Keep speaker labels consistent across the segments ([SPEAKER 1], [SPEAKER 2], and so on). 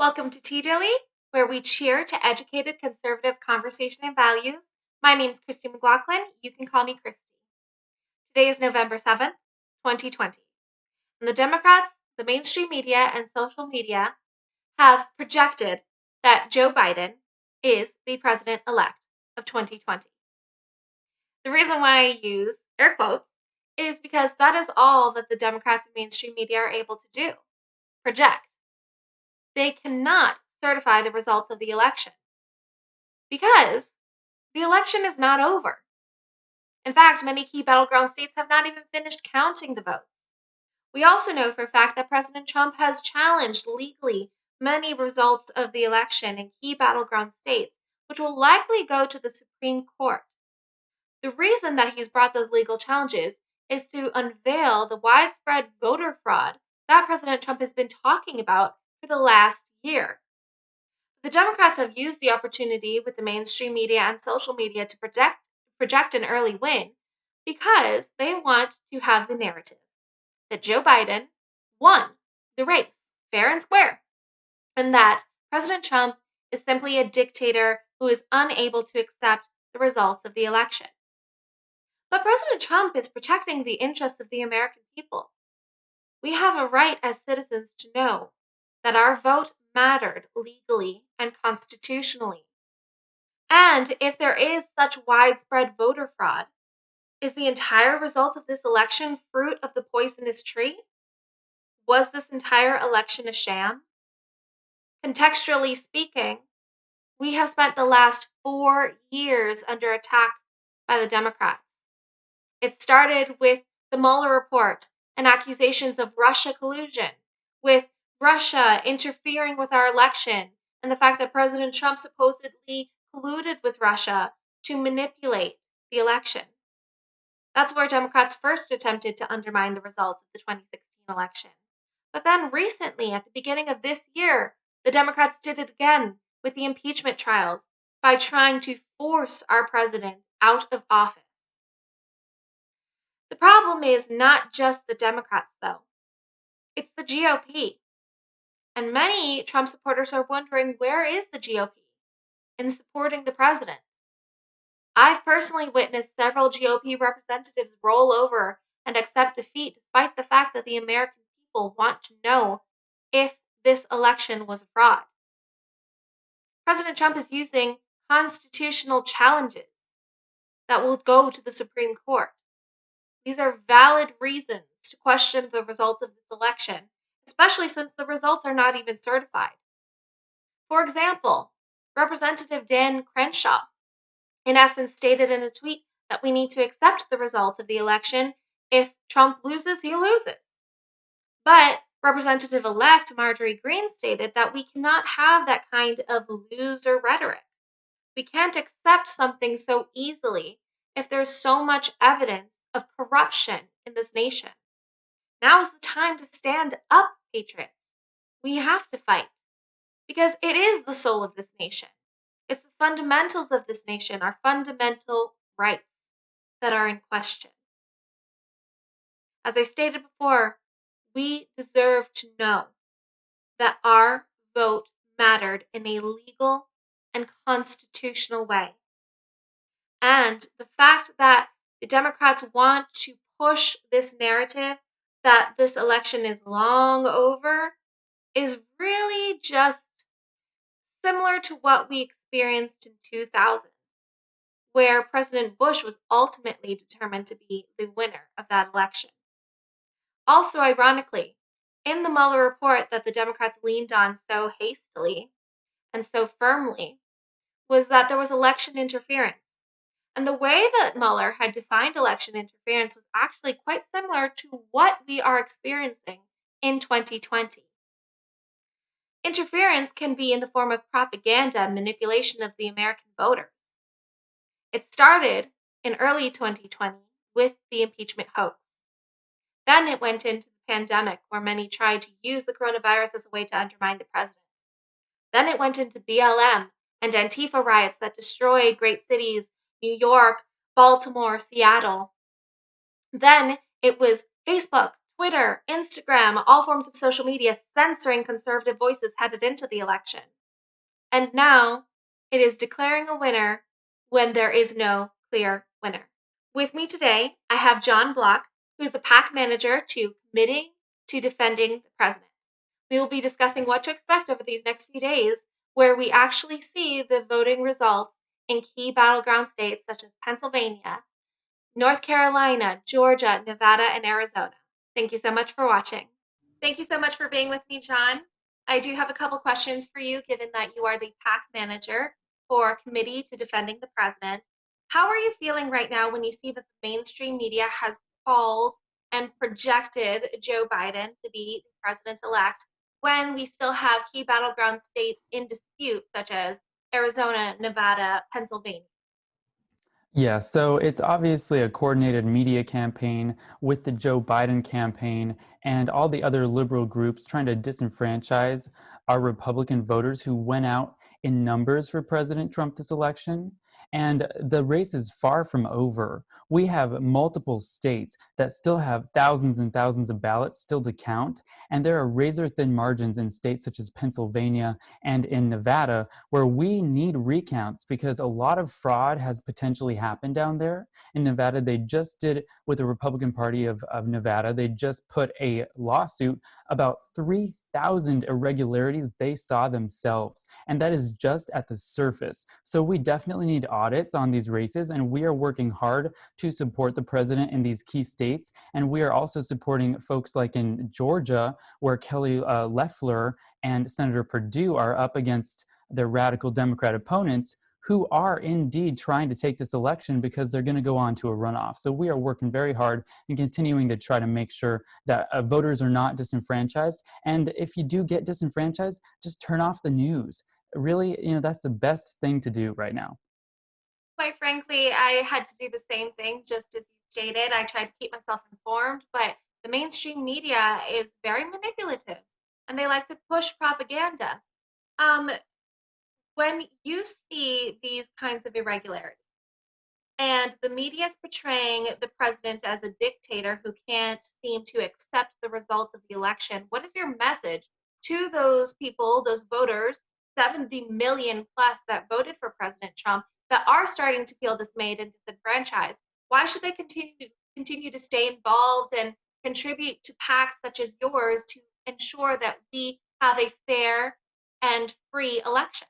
[SPEAKER 1] Welcome to Tea Daily, where we cheer to educated conservative conversation and values. My name is Christy McLaughlin. You can call me Christy. Today is November 7th, 2020. And the Democrats, the mainstream media, and social media have projected that Joe Biden is the president-elect of 2020. The reason why I use air quotes is because that is all that the Democrats and mainstream media are able to do, project. They cannot certify the results of the election because the election is not over. In fact, many key battleground states have not even finished counting the votes. We also know for a fact that President Trump has challenged legally many results of the election in key battleground states, which will likely go to the Supreme Court. The reason that he's brought those legal challenges is to unveil the widespread voter fraud that President Trump has been talking about for the last year. The Democrats have used the opportunity with the mainstream media and social media to project an early win because they want to have the narrative that Joe Biden won the race fair and square, and that President Trump is simply a dictator who is unable to accept the results of the election. But President Trump is protecting the interests of the American people. We have a right as citizens to know that our vote mattered legally and constitutionally. And if there is such widespread voter fraud, is the entire result of this election fruit of the poisonous tree? Was this entire election a sham? Contextually speaking, we have spent the last 4 years under attack by the Democrats. It started with the Mueller report and accusations of Russia collusion, with Russia interfering with our election, and the fact that President Trump supposedly colluded with Russia to manipulate the election. That's where Democrats first attempted to undermine the results of the 2016 election. But then recently, at the beginning of this year, the Democrats did it again with the impeachment trials by trying to force our president out of office. The problem is not just the Democrats, though. It's the GOP. And many Trump supporters are wondering, where is the GOP in supporting the president? I've personally witnessed several GOP representatives roll over and accept defeat despite the fact that the American people want to know if this election was a fraud. President Trump is using constitutional challenges that will go to the Supreme Court. These are valid reasons to question the results of this election, especially since the results are not even certified. For example, Representative Dan Crenshaw, in essence, stated in a tweet that we need to accept the results of the election. If Trump loses, he loses. But Representative-elect Marjorie Greene stated that we cannot have that kind of loser rhetoric. We can't accept something so easily if there's so much evidence of corruption in this nation. Now is the time to stand up, patriots. We have to fight because it is the soul of this nation. It's the fundamentals of this nation, our fundamental rights that are in question. As I stated before, we deserve to know that our vote mattered in a legal and constitutional way. And the fact that the Democrats want to push this narrative that this election is long over is really just similar to what we experienced in 2000, where President Bush was ultimately determined to be the winner of that election. Also, ironically, in the Mueller report that the Democrats leaned on so hastily and so firmly was that there was election interference. And the way that Mueller had defined election interference was actually quite similar to what we are experiencing in 2020. Interference can be in the form of propaganda and manipulation of the American voters. It started in early 2020 with the impeachment hoax. Then it went into the pandemic, where many tried to use the coronavirus as a way to undermine the president. Then it went into BLM and Antifa riots that destroyed great cities, New York, Baltimore, Seattle. Then it was Facebook, Twitter, Instagram, all forms of social media censoring conservative voices headed into the election. And now it is declaring a winner when there is no clear winner. With me today, I have John Block, who is the PAC manager to Committing to Defending the President. We will be discussing what to expect over these next few days, where we actually see the voting results in key battleground states such as Pennsylvania, North Carolina, Georgia, Nevada, and Arizona. Thank you so much for watching. Thank you so much for being with me, John. I do have a couple questions for you, given that you are the PAC manager for Committee to Defending the President. How are you feeling right now when you see that the mainstream media has called and projected Joe Biden to be the president-elect when we still have key battleground states in dispute, such as Arizona, Nevada, Pennsylvania?
[SPEAKER 2] Yeah, so it's obviously a coordinated media campaign with the Joe Biden campaign and all the other liberal groups trying to disenfranchise our Republican voters who went out in numbers for President Trump this election. And the race is far from over. We have multiple states that still have thousands and thousands of ballots still to count. And there are razor thin margins in states such as Pennsylvania and in Nevada where we need recounts because a lot of fraud has potentially happened down there. In Nevada, they just did with the Republican Party of Nevada, they just put a lawsuit about 3,000 irregularities they saw themselves. And that is just at the surface. So we definitely need audits on these races, and we are working hard to support the president in these key states. And we are also supporting folks like in Georgia, where Kelly Loeffler and Senator Perdue are up against their radical Democrat opponents who are indeed trying to take this election because they're going to go on to a runoff. So we are working very hard and continuing to try to make sure that voters are not disenfranchised. And if you do get disenfranchised, just turn off the news. Really, that's the best thing to do right now.
[SPEAKER 1] Quite frankly, I had to do the same thing, just as you stated. I tried to keep myself informed, but the mainstream media is very manipulative and they like to push propaganda. Um, when you see these kinds of irregularities, and the media is portraying the president as a dictator who can't seem to accept the results of the election. What is your message to those people, those voters, 70 million plus that voted for President Trump, that are starting to feel dismayed and disenfranchised? Why should they continue to stay involved and contribute to PACs such as yours to ensure that we have a fair and free election?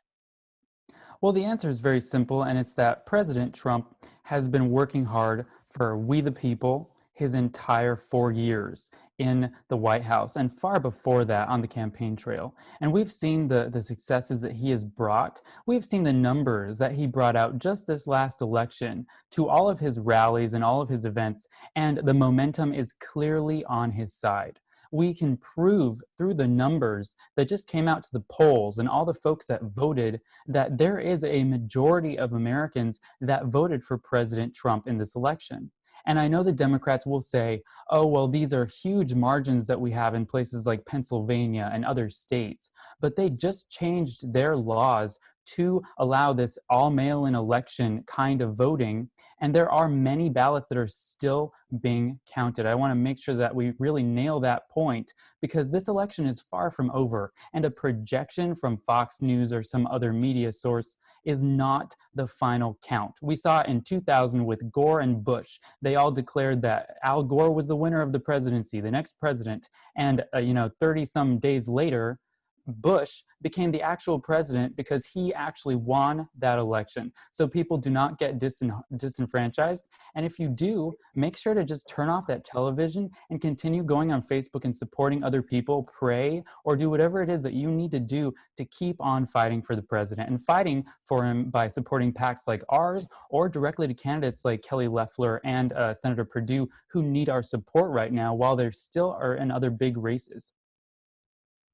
[SPEAKER 2] Well, the answer is very simple, and it's that President Trump has been working hard for we the people his entire 4 years in the White House and far before that on the campaign trail. And we've seen the successes that he has brought. We've seen the numbers that he brought out just this last election to all of his rallies and all of his events, and the momentum is clearly on his side. We can prove through the numbers that just came out to the polls and all the folks that voted that there is a majority of Americans that voted for President Trump in this election. And I know the Democrats will say, oh, well, these are huge margins that we have in places like Pennsylvania and other states. But they just changed their laws to allow this all mail in election kind of voting. And there are many ballots that are still being counted. I want to make sure that we really nail that point because this election is far from over. And a projection from Fox News or some other media source is not the final count. We saw in 2000 with Gore and Bush. They all declared that Al Gore was the winner of the presidency, the next president. And, 30 some days later, Bush became the actual president because he actually won that election. So people do not get disenfranchised. And if you do, make sure to just turn off that television and continue going on Facebook and supporting other people, pray, or do whatever it is that you need to do to keep on fighting for the president and fighting for him by supporting PACs like ours or directly to candidates like Kelly Loeffler and Senator Perdue who need our support right now while they still are in other big races.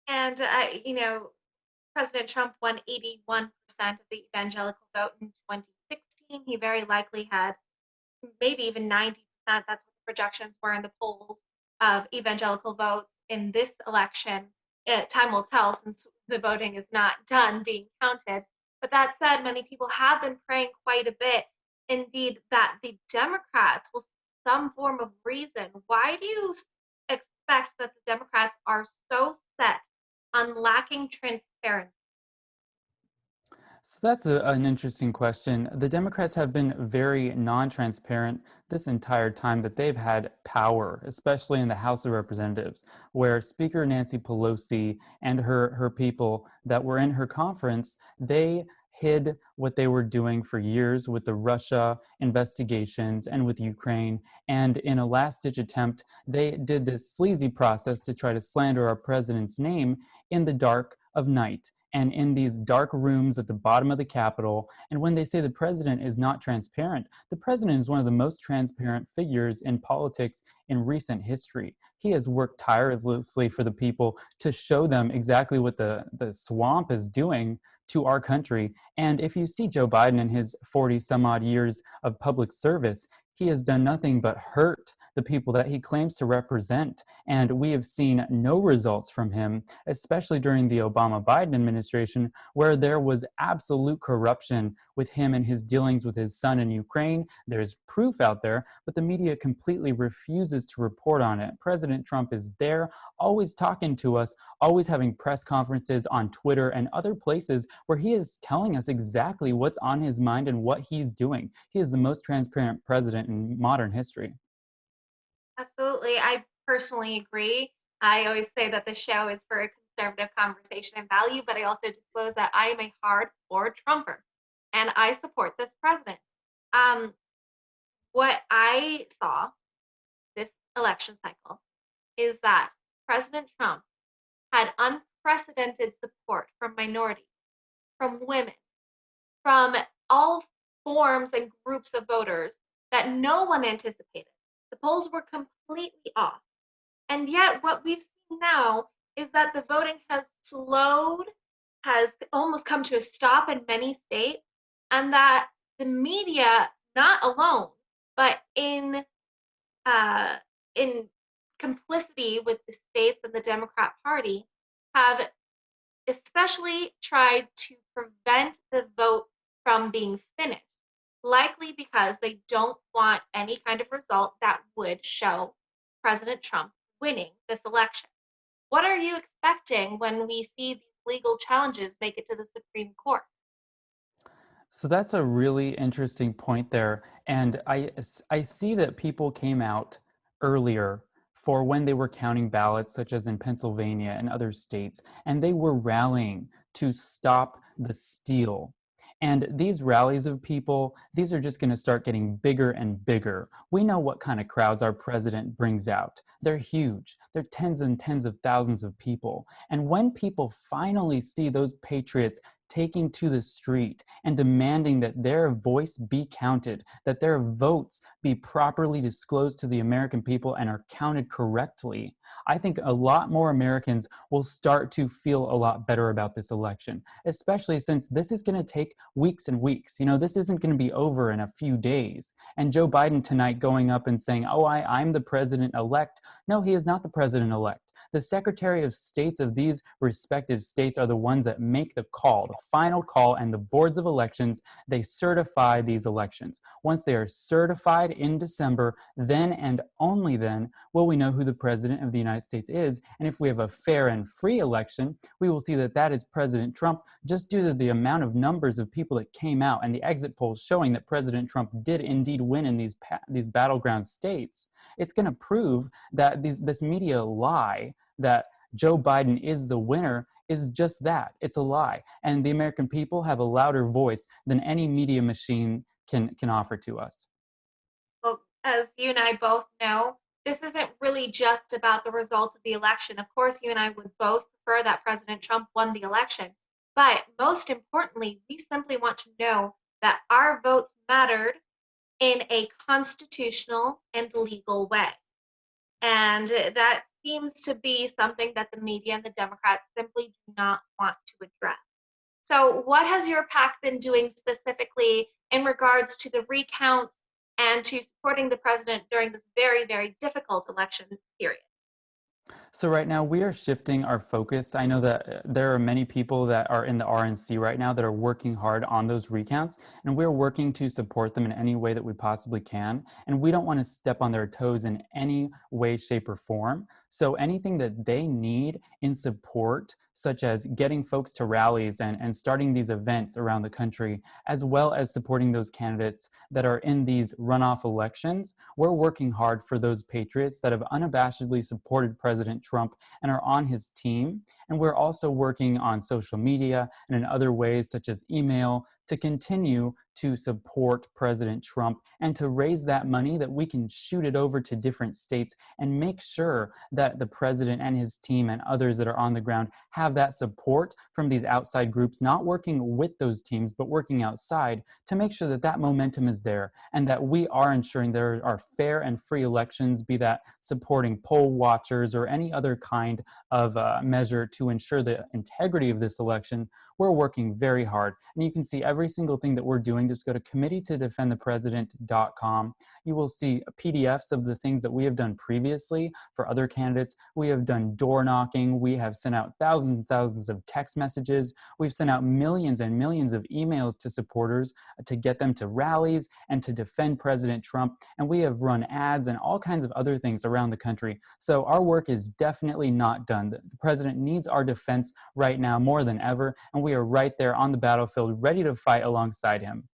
[SPEAKER 1] And, President Trump won 81% of the evangelical vote in 2016. He very likely had maybe even 90%. That's what the projections were in the polls of evangelical votes in this election. Time will tell since the voting is not done being counted. But that said, many people have been praying quite a bit, indeed, that the Democrats will some form of reason. Why do you expect that the Democrats are so set on lacking transparency?
[SPEAKER 2] So that's an interesting question. The Democrats have been very non transparent this entire time that they've had power, especially in the House of Representatives, where Speaker Nancy Pelosi and her people that were in her conference, they hid what they were doing for years with the Russia investigations and with Ukraine. And in a last ditch attempt, they did this sleazy process to try to slander our president's name in the dark of night and in these dark rooms at the bottom of the Capitol. And when they say the president is not transparent, the president is one of the most transparent figures in politics in recent history. He has worked tirelessly for the people to show them exactly what the swamp is doing to our country. And if you see Joe Biden in his 40 some odd years of public service, he has done nothing but hurt the people that he claims to represent. And we have seen no results from him, especially during the Obama Biden administration, where there was absolute corruption with him and his dealings with his son in Ukraine. There's proof out there, but the media completely refuses to report on it. President Trump is there, always talking to us, always having press conferences on Twitter and other places where he is telling us exactly what's on his mind and what he's doing. He is the most transparent president in modern history.
[SPEAKER 1] Absolutely. I personally agree. I always say that the show is for a conservative conversation and value, but I also disclose that I am a hardcore Trumper and I support this president. Um, what I saw this election cycle is that President Trump had unprecedented support from minorities, from women, from all forms and groups of voters that no one anticipated. The polls were completely off. And yet, what we've seen now is that the voting has slowed, has almost come to a stop in many states, and that the media, not alone, but uh, in complicity with the states and the Democrat Party, have especially tried to prevent the vote from being finished, likely because they don't want any kind of result that would show President Trump winning this election. What are you expecting when we see these legal challenges make it to the Supreme Court?
[SPEAKER 2] So that's a really interesting point there. And I see that people came out earlier for when they were counting ballots, such as in Pennsylvania and other states, and they were rallying to stop the steal. And these rallies of people, these are just going to start getting bigger and bigger. We know what kind of crowds our president brings out. They're huge. They're tens and tens of thousands of people. And when people finally see those patriots taking to the street and demanding that their voice be counted, that their votes be properly disclosed to the American people and are counted correctly, I think a lot more Americans will start to feel a lot better about this election, especially since this is going to take weeks and weeks. You know, this isn't going to be over in a few days. And Joe Biden tonight going up and saying, oh, I'm the president elect. No, he is not the president elect. The Secretary of States of these respective states are the ones that make the call, the final call, and the boards of elections, they certify these elections. Once they are certified in December, then and only then will we know who the President of the United States is. And if we have a fair and free election, we will see that that is President Trump, just due to the amount of numbers of people that came out and the exit polls showing that President Trump did indeed win in these battleground states. It's going to prove that this media lie that Joe Biden is the winner is just that. It's a lie. And the American people have a louder voice than any media machine can offer to us.
[SPEAKER 1] Well, as you and I both know, this isn't really just about the results of the election. Of course, you and I would both prefer that President Trump won the election. But most importantly, we simply want to know that our votes mattered in a constitutional and legal way. And that seems to be something that the media and the Democrats simply do not want to address. So, what has your PAC been doing specifically in regards to the recounts and to supporting the president during this very, very difficult election period?
[SPEAKER 2] So right now we are shifting our focus. I know that there are many people that are in the RNC right now that are working hard on those recounts, and we're working to support them in any way that we possibly can. And we don't want to step on their toes in any way, shape, or form. So anything that they need in support, such as getting folks to rallies and starting these events around the country, as well as supporting those candidates that are in these runoff elections, we're working hard for those patriots that have unabashedly supported President Trump and are on his team. And we're also working on social media and in other ways, such as email, to continue to support President Trump and to raise that money that we can shoot it over to different states and make sure that the president and his team and others that are on the ground have that support from these outside groups, not working with those teams, but working outside to make sure that that momentum is there and that we are ensuring there are fair and free elections, be that supporting poll watchers or any other kind of measure to ensure the integrity of this election. We're working very hard. And you can see every single thing that we're doing. Just go to committeetodefendthepresident.com. You will see PDFs of the things that we have done previously for other candidates. We have done door knocking. We have sent out thousands and thousands of text messages. We've sent out millions and millions of emails to supporters to get them to rallies and to defend President Trump. And we have run ads and all kinds of other things around the country. So our work is definitely not done. The president needs our defense right now more than ever. And we are right there on the battlefield, ready to fight alongside him.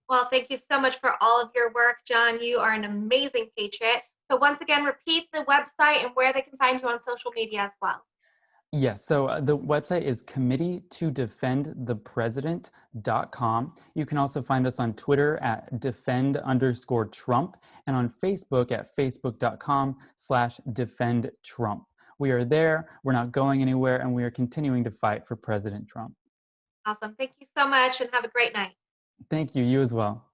[SPEAKER 1] Well, thank you so much for all of your work, John. You are an amazing patriot. So, once again, repeat the website and where they can find you on social media as well.
[SPEAKER 2] Yes, so the website is committeetodefendthepresident.com. You can also find us on Twitter at defend_Trump and on Facebook at facebook.com/defendtrump. We are there, we're not going anywhere, and we are continuing to fight for President Trump.
[SPEAKER 1] Awesome. Thank you so much and have a great night.
[SPEAKER 2] Thank you, you as well.